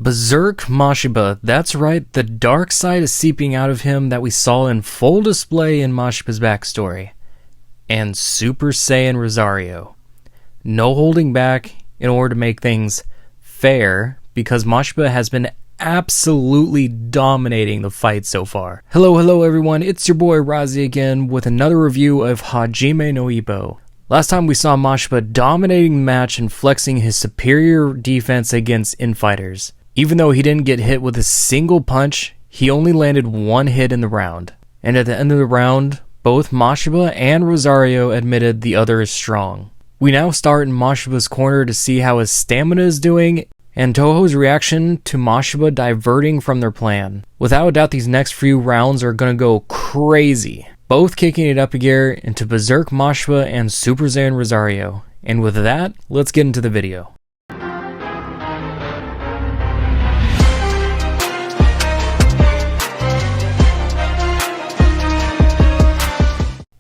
Berserk Mashiba, that's right, the dark side is seeping out of him that we saw in full display in Mashiba's backstory. And Super Saiyan Rosario. No holding back in order to make things fair, because Mashiba has been absolutely dominating the fight so far. Hello everyone, it's your boy Razi again with another review of Hajime no Ippo. Last time we saw Mashiba dominating the match and flexing his superior defense against infighters. Even though he didn't get hit with a single punch, he only landed one hit in the round. And at the end of the round, both Mashiba and Rosario admitted the other is strong. We now start in Mashiba's corner to see how his stamina is doing, and Toho's reaction to Mashiba diverting from their plan. Without a doubt, these next few rounds are gonna go crazy. Both kicking it up a gear into Berserk Mashiba and Super Saiyan Rosario. And with that, let's get into the video.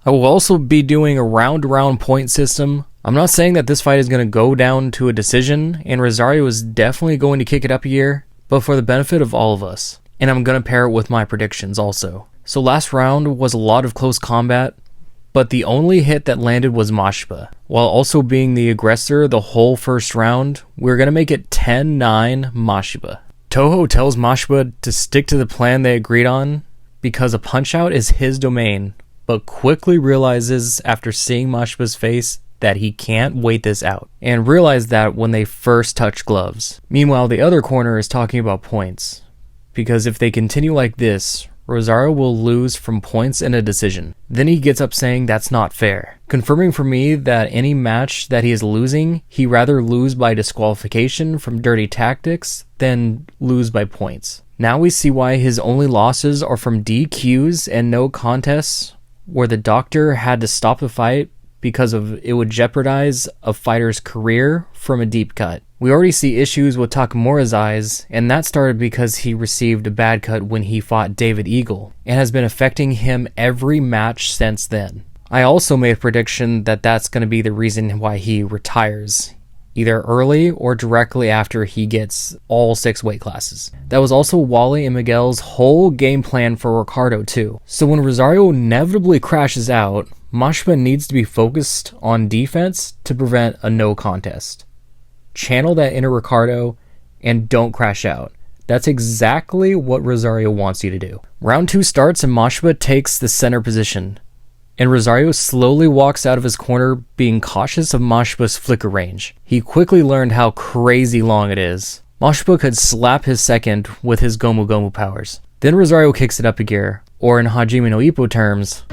I will also be doing a round-to-round point system. I'm not saying that this fight is going to go down to a decision, and Rosario is definitely going to kick it up a gear, but for the benefit of all of us. And I'm going to pair it with my predictions also. So last round was a lot of close combat, but the only hit that landed was Mashiba. While also being the aggressor the whole first round, we're going to make it 10-9 Mashiba. Toho tells Mashiba to stick to the plan they agreed on, because a punch-out is his domain, but quickly realizes after seeing Mashiba's face that he can't wait this out, and realized that when they first touch gloves. Meanwhile, the other corner is talking about points, because if they continue like this, Rosario will lose from points in a decision. Then he gets up saying that's not fair, confirming for me that any match that he is losing, he rather lose by disqualification from dirty tactics than lose by points. Now we see why his only losses are from DQs and no contests, where the doctor had to stop the fight because of it would jeopardize a fighter's career from a deep cut. We already see issues with Takamura's eyes, and that started because he received a bad cut when he fought David Eagle, and has been affecting him every match since then. I also made a prediction that that's going to be the reason why he retires, either early or directly after he gets all 6 weight classes. That was also Wally and Miguel's whole game plan for Ricardo too. So when Rosario inevitably crashes out, Mashiba needs to be focused on defense to prevent a no contest. Channel that inner Ricardo and don't crash out. That's exactly what Rosario wants you to do. Round 2 starts and Mashiba takes the center position, and Rosario slowly walks out of his corner, being cautious of Mashiba's flicker range. He quickly learned how crazy long it is. Mashiba could slap his second with his Gomu Gomu powers. Then Rosario kicks it up a gear, or in Hajime no Ippo terms,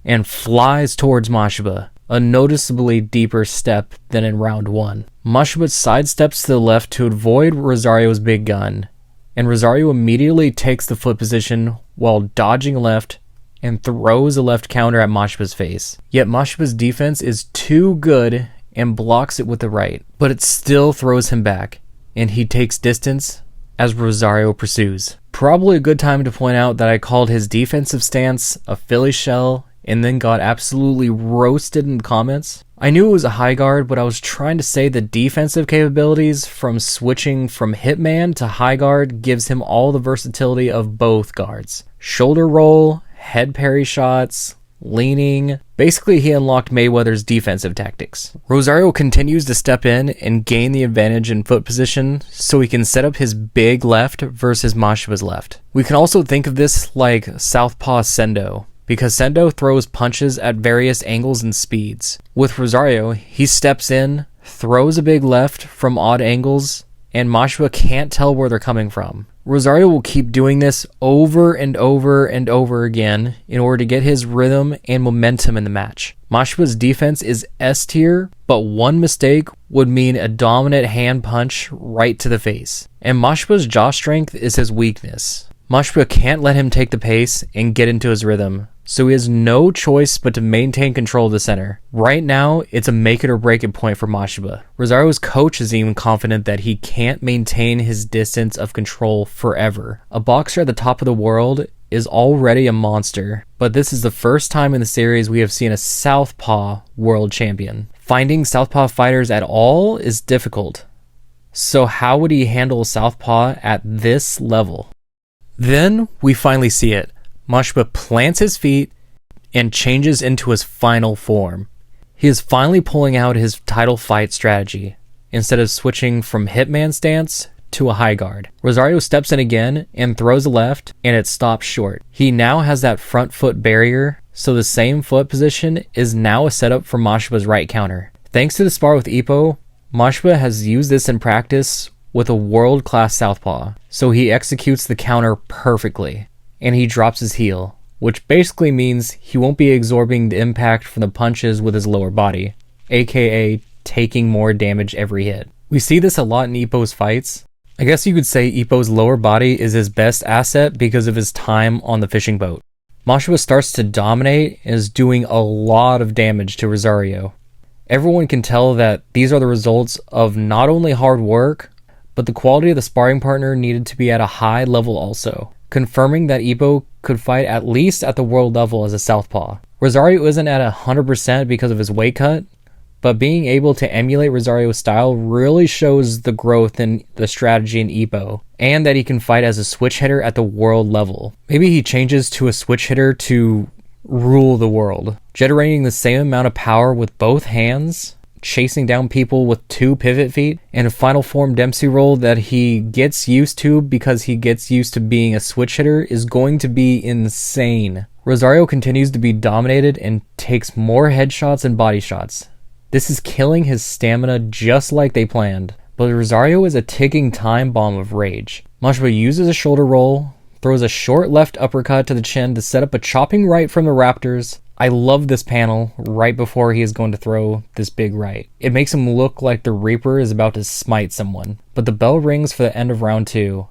and flies towards Mashiba, a noticeably deeper step than in round 1. Mashiba sidesteps to the left to avoid Rosario's big gun, and Rosario immediately takes the foot position while dodging left and throws a left counter at Mashiba's face. Yet Mashiba's defense is too good and blocks it with the right, but it still throws him back, and he takes distance as Rosario pursues. Probably a good time to point out that I called his defensive stance a Philly shell and then got absolutely roasted in the comments. I knew it was a high guard, but I was trying to say the defensive capabilities from switching from hitman to high guard gives him all the versatility of both guards. Shoulder roll, head parry shots, leaning. Basically, he unlocked Mayweather's defensive tactics. Rosario continues to step in and gain the advantage in foot position so he can set up his big left versus Mashiba's left. We can also think of this like Southpaw Sendo, because Sendo throws punches at various angles and speeds. With Rosario, he steps in, throws a big left from odd angles, and Mashiba can't tell where they're coming from. Rosario will keep doing this over and over and over again in order to get his rhythm and momentum in the match. Mashiba's defense is S tier, but one mistake would mean a dominant hand punch right to the face. And Mashiba's jaw strength is his weakness. Mashiba can't let him take the pace and get into his rhythm, so he has no choice but to maintain control of the center. Right now, it's a make it or break it point for Mashiba. Rosario's coach is even confident that he can't maintain his distance of control forever. A boxer at the top of the world is already a monster, but this is the first time in the series we have seen a Southpaw world champion. Finding Southpaw fighters at all is difficult. So how would he handle Southpaw at this level? Then we finally see it. Mashiba plants his feet and changes into his final form. He is finally pulling out his title fight strategy, instead of switching from hitman stance to a high guard. Rosario steps in again and throws a left, and it stops short. He now has that front foot barrier, so the same foot position is now a setup for Mashiba's right counter. Thanks to the spar with Ippo, Mashiba has used this in practice with a world-class southpaw, so he executes the counter perfectly, and he drops his heel, which basically means he won't be absorbing the impact from the punches with his lower body, aka taking more damage every hit. We see this a lot in Ippo's fights. I guess you could say Ippo's lower body is his best asset because of his time on the fishing boat. Mashiba starts to dominate and is doing a lot of damage to Rosario. Everyone can tell that these are the results of not only hard work, but the quality of the sparring partner needed to be at a high level also, confirming that Ippo could fight at least at the world level as a southpaw. Rosario isn't at 100% because of his weight cut, but being able to emulate Rosario's style really shows the growth in the strategy in Ippo, and that he can fight as a switch hitter at the world level. Maybe he changes to a switch hitter to rule the world, generating the same amount of power with both hands, chasing down people with 2 pivot feet, and a final form Dempsey roll that he gets used to because he gets used to being a switch hitter is going to be insane. Rosario continues to be dominated and takes more headshots and body shots. This is killing his stamina just like they planned, but Rosario is a ticking time bomb of rage. Mashiba uses a shoulder roll, throws a short left uppercut to the chin to set up a chopping right from the Raptors. I love this panel right before he is going to throw this big right. It makes him look like the Reaper is about to smite someone, but the bell rings for the end of round 2,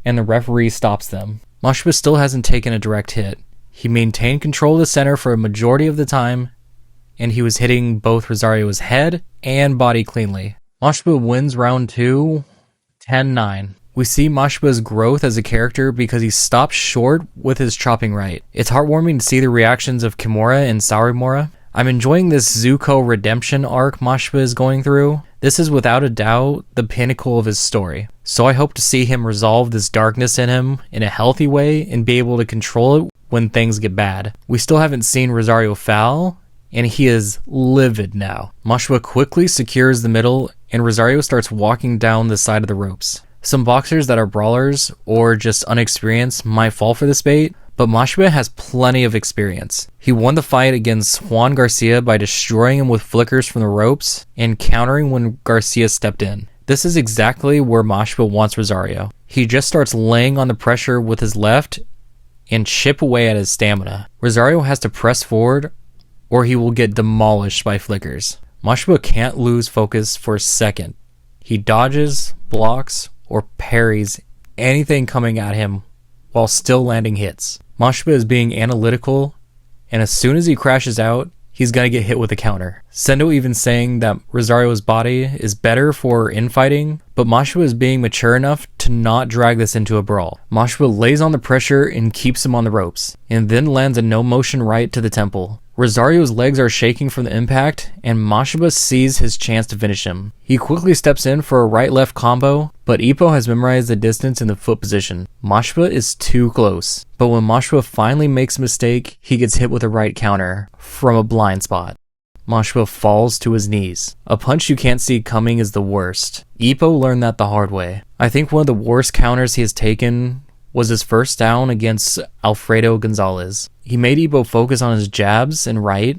and the referee stops them. Mashiba still hasn't taken a direct hit. He maintained control of the center for a majority of the time, and he was hitting both Rosario's head and body cleanly. Mashiba wins round 2, 10-9. We see Mashiba's growth as a character because he stops short with his chopping right. It's heartwarming to see the reactions of Kimura and Sarimura. I'm enjoying this Zuko redemption arc Mashiba is going through. This is without a doubt the pinnacle of his story. So I hope to see him resolve this darkness in him in a healthy way and be able to control it when things get bad. We still haven't seen Rosario foul, and he is livid now. Mashiba quickly secures the middle, and Rosario starts walking down the side of the ropes. Some boxers that are brawlers or just unexperienced might fall for this bait, but Mashiba has plenty of experience. He won the fight against Juan Garcia by destroying him with flickers from the ropes and countering when Garcia stepped in. This is exactly where Mashiba wants Rosario. He just starts laying on the pressure with his left and chip away at his stamina. Rosario has to press forward or he will get demolished by flickers. Mashiba can't lose focus for a second. He dodges, blocks, or parries anything coming at him while still landing hits. Mashiba is being analytical, and as soon as he crashes out, he's gonna get hit with a counter. Sendo even saying that Rosario's body is better for infighting, but Mashiba is being mature enough to not drag this into a brawl. Mashiba lays on the pressure and keeps him on the ropes, and then lands a no motion right to the temple. Rosario's legs are shaking from the impact, and Mashiba sees his chance to finish him. He quickly steps in for a right-left combo, but Ippo has memorized the distance in the foot position. Mashiba is too close, but when Mashiba finally makes a mistake, he gets hit with a right counter from a blind spot. Mashiba falls to his knees. A punch you can't see coming is the worst. Ippo learned that the hard way. I think one of the worst counters he has taken was his first down against Alfredo Gonzalez. He made Ippo focus on his jabs and right,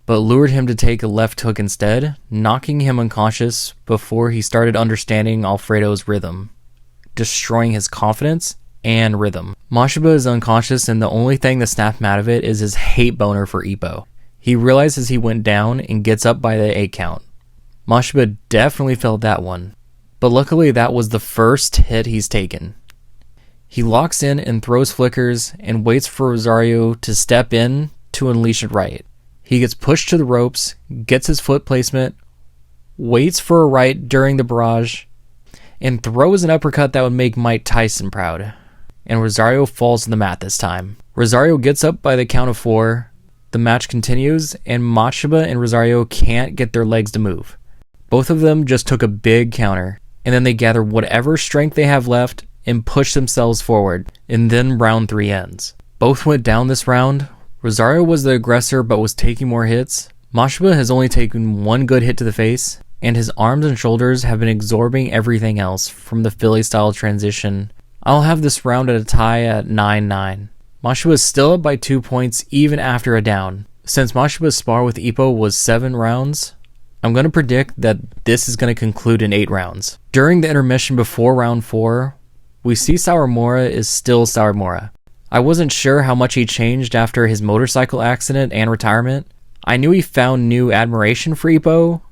but lured him to take a left hook instead, knocking him unconscious before he started understanding Alfredo's rhythm, destroying his confidence and rhythm. Mashiba is unconscious, and the only thing that snapped him out of it is his hate boner for Ippo. He realizes he went down and gets up by the 8 count. Mashiba definitely felt that one, but luckily that was the first hit he's taken. He locks in and throws flickers and waits for Rosario to step in to unleash it right. He gets pushed to the ropes, gets his foot placement, waits for a right during the barrage, and throws an uppercut that would make Mike Tyson proud. and Rosario falls to the mat this time. Rosario gets up by the count of 4. The match continues, and Mashiba and Rosario can't get their legs to move. Both of them just took a big counter, and then they gather whatever strength they have left and push themselves forward, and then round 3 ends. Both went down this round. Rosario was the aggressor but was taking more hits. Mashiba has only taken 1 good hit to the face, and his arms and shoulders have been absorbing everything else from the Philly style transition. I'll have this round at a tie at 9-9. Mashiba is still up by 2 points even after a down. Since Mashiba's spar with Ippo was 7 rounds, I'm going to predict that this is going to conclude in 8 rounds. During the intermission before round 4, we see Sawamura is still Sawamura. I wasn't sure how much he changed after his motorcycle accident and retirement. I knew he found new admiration for Ippo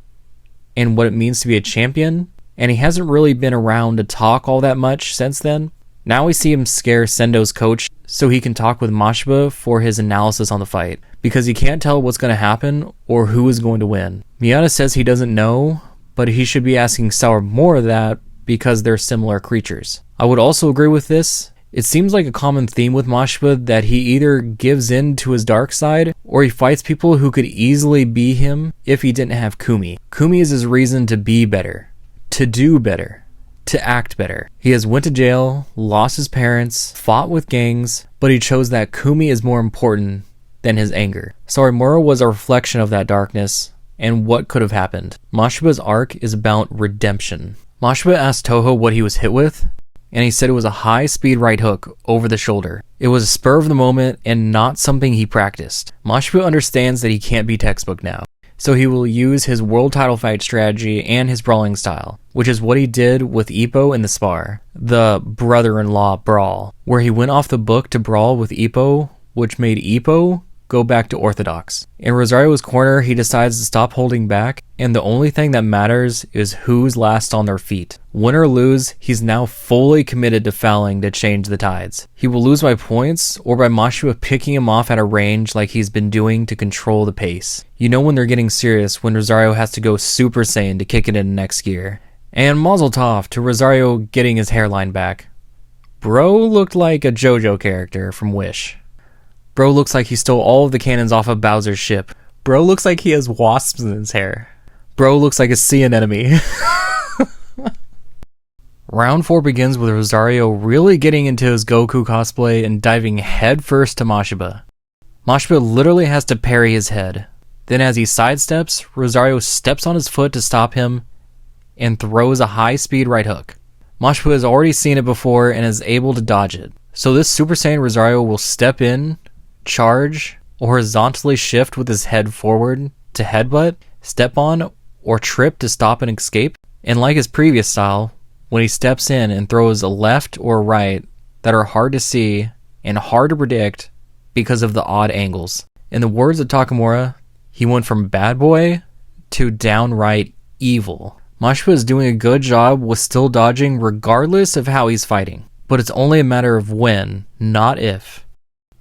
and what it means to be a champion, and he hasn't really been around to talk all that much since then. Now we see him scare Sendo's coach so he can talk with Mashiba for his analysis on the fight, because he can't tell what's going to happen or who is going to win. Miyata says he doesn't know, but he should be asking Sawamura that because they're similar creatures. I would also agree with this. It seems like a common theme with Mashiba that he either gives in to his dark side or he fights people who could easily be him if he didn't have Kumi. Kumi is his reason to be better, to do better, to act better. He has went to jail, lost his parents, fought with gangs, but he chose that Kumi is more important than his anger. Sawamura was a reflection of that darkness and what could have happened. Mashiba's arc is about redemption. Mashiba asked Toho what he was hit with, and he said it was a high-speed right hook over the shoulder. It was a spur of the moment and not something he practiced. Mashiba understands that he can't be textbook now, so he will use his world title fight strategy and his brawling style, which is what he did with Ippo in the spar, the brother-in-law brawl, where he went off the book to brawl with Ippo, which made Ippo go back to orthodox. In Rosario's corner, he decides to stop holding back, and the only thing that matters is who's last on their feet. Win or lose, he's now fully committed to fouling to change the tides. He will lose by points or by Mashiba picking him off at a range like he's been doing to control the pace. You know when they're getting serious when Rosario has to go Super Saiyan to kick it in next gear. And Mazel Tov to Rosario getting his hairline back. Bro looked like a JoJo character from Wish. Bro looks like he stole all of the cannons off of Bowser's ship. Bro looks like he has wasps in his hair. Bro looks like a sea anemone. Round 4 begins with Rosario really getting into his Goku cosplay and diving headfirst to Mashiba. Mashiba literally has to parry his head. Then as he sidesteps, Rosario steps on his foot to stop him and throws a high-speed right hook. Mashiba has already seen it before and is able to dodge it. So this Super Saiyan Rosario will step in, charge, or horizontally shift with his head forward to headbutt, step on, or trip to stop and escape. And like his previous style, when he steps in and throws a left or right that are hard to see and hard to predict because of the odd angles. In the words of Takamura, he went from bad boy to downright evil. Mashiba is doing a good job with still dodging regardless of how he's fighting. But it's only a matter of when, not if.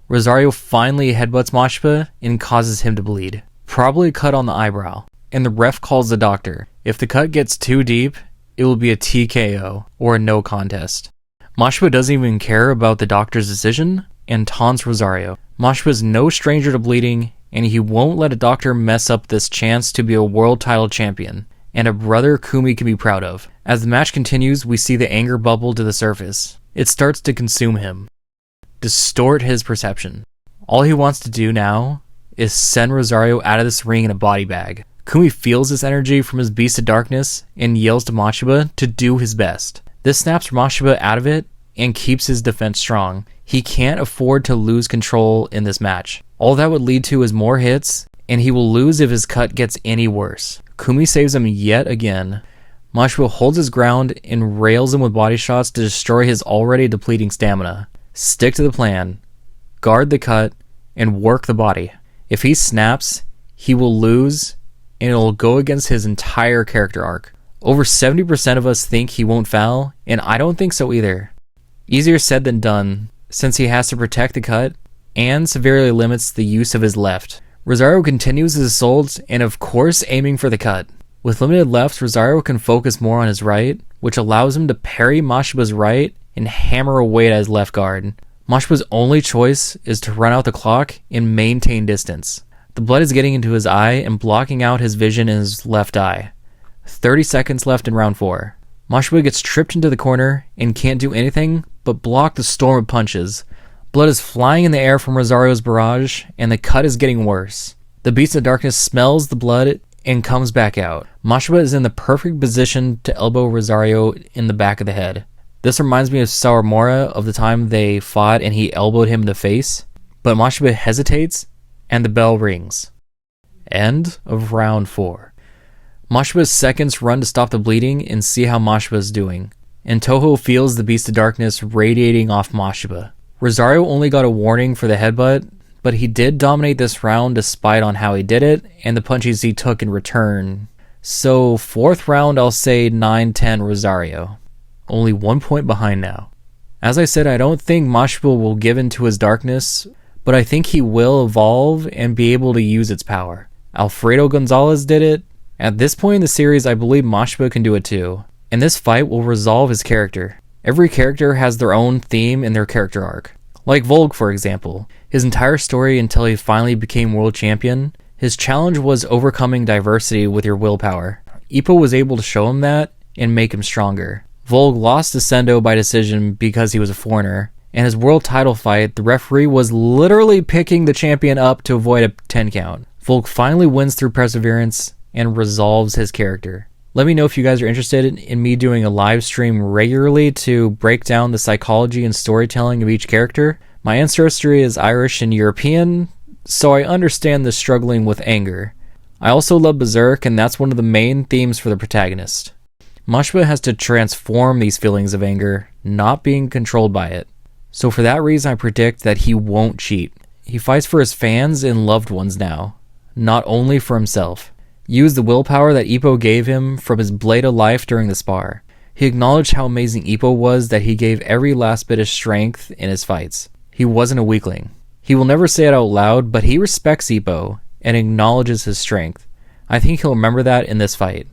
Rosario finally headbutts Mashiba and causes him to bleed. Probably a cut on the eyebrow. And the ref calls the doctor. If the cut gets too deep, it will be a TKO or a no contest. Mashiba doesn't even care about the doctor's decision and taunts Rosario. Mashiba is no stranger to bleeding, and he won't let a doctor mess up this chance to be a world title champion and a brother Kumi can be proud of. As the match continues, we see the anger bubble to the surface. It starts to consume him, distort his perception. All he wants to do now is send Rosario out of this ring in a body bag. Kumi feels this energy from his Beast of Darkness and yells to Mashiba to do his best. This snaps Mashiba out of it and keeps his defense strong. He can't afford to lose control in this match. All that would lead to is more hits, and he will lose if his cut gets any worse. Kumi saves him yet again. Mashiba holds his ground and rails him with body shots to destroy his already depleting stamina. Stick to the plan, guard the cut, and work the body. If he snaps, he will lose, and it'll go against his entire character arc. Over 70% of us think he won't foul, and I don't think so either. Easier said than done, since he has to protect the cut, and severely limits the use of his left. Rosario continues his assaults, and of course aiming for the cut. With limited lefts, Rosario can focus more on his right, which allows him to parry Mashiba's right and hammer away at his left guard. Mashiba's only choice is to run out the clock and maintain distance. The blood is getting into his eye and blocking out his vision in his left eye. 30 seconds left in round 4. Mashiba gets tripped into the corner and can't do anything but block the storm of punches. Blood is flying in the air from Rosario's barrage, and the cut is getting worse. The Beast of Darkness smells the blood and comes back out. Mashiba is in the perfect position to elbow Rosario in the back of the head. This reminds me of Sawamura of the time they fought and he elbowed him in the face, but Mashiba hesitates and the bell rings. End of round 4. Mashiba's seconds run to stop the bleeding and see how Mashiba is doing, and Toho feels the Beast of Darkness radiating off Mashiba. Rosario only got a warning for the headbutt, but he did dominate this round despite on how he did it and the punches he took in return. So 4th round, I'll say 9-10 Rosario. Only 1 point behind now. As I said, I don't think Mashiba will give in to his darkness, but I think he will evolve and be able to use its power. Alfredo Gonzalez did it. At this point in the series, I believe Mashiba can do it too, and this fight will resolve his character. Every character has their own theme in their character arc. Like Volg, for example. His entire story until he finally became world champion, his challenge was overcoming diversity with your willpower. Ippo was able to show him that and make him stronger. Volg lost to Sendo by decision because he was a foreigner, and his world title fight, the referee was literally picking the champion up to avoid a 10 count. Volg finally wins through perseverance and resolves his character. Let me know if you guys are interested in me doing a live stream regularly to break down the psychology and storytelling of each character. My ancestry is Irish and European, so I understand the struggling with anger. I also love Berserk, and that's one of the main themes for the protagonist. Mashiba has to transform these feelings of anger, not being controlled by it. So for that reason, I predict that he won't cheat. He fights for his fans and loved ones now, not only for himself. Use the willpower that Ippo gave him from his blade of life during the spar. He acknowledged how amazing Ippo was, that he gave every last bit of strength in his fights. He wasn't a weakling. He will never say it out loud, but he respects Ippo and acknowledges his strength. I think he'll remember that in this fight.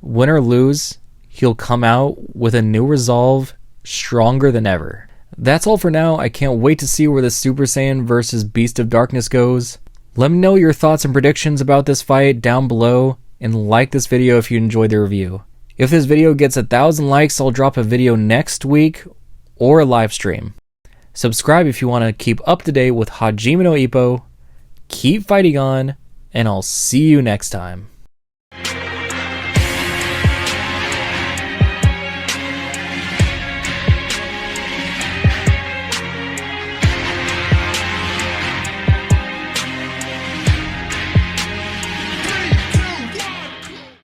Win or lose, he'll come out with a new resolve, stronger than ever. That's all for now. I can't wait to see where the Super Saiyan versus Beast of Darkness goes. Let me know your thoughts and predictions about this fight down below, and like this video if you enjoyed the review. If this video gets 1,000 likes, I'll drop a video next week or a live stream. Subscribe if you want to keep up to date with Hajime no Ippo. Keep fighting on, and I'll see you next time.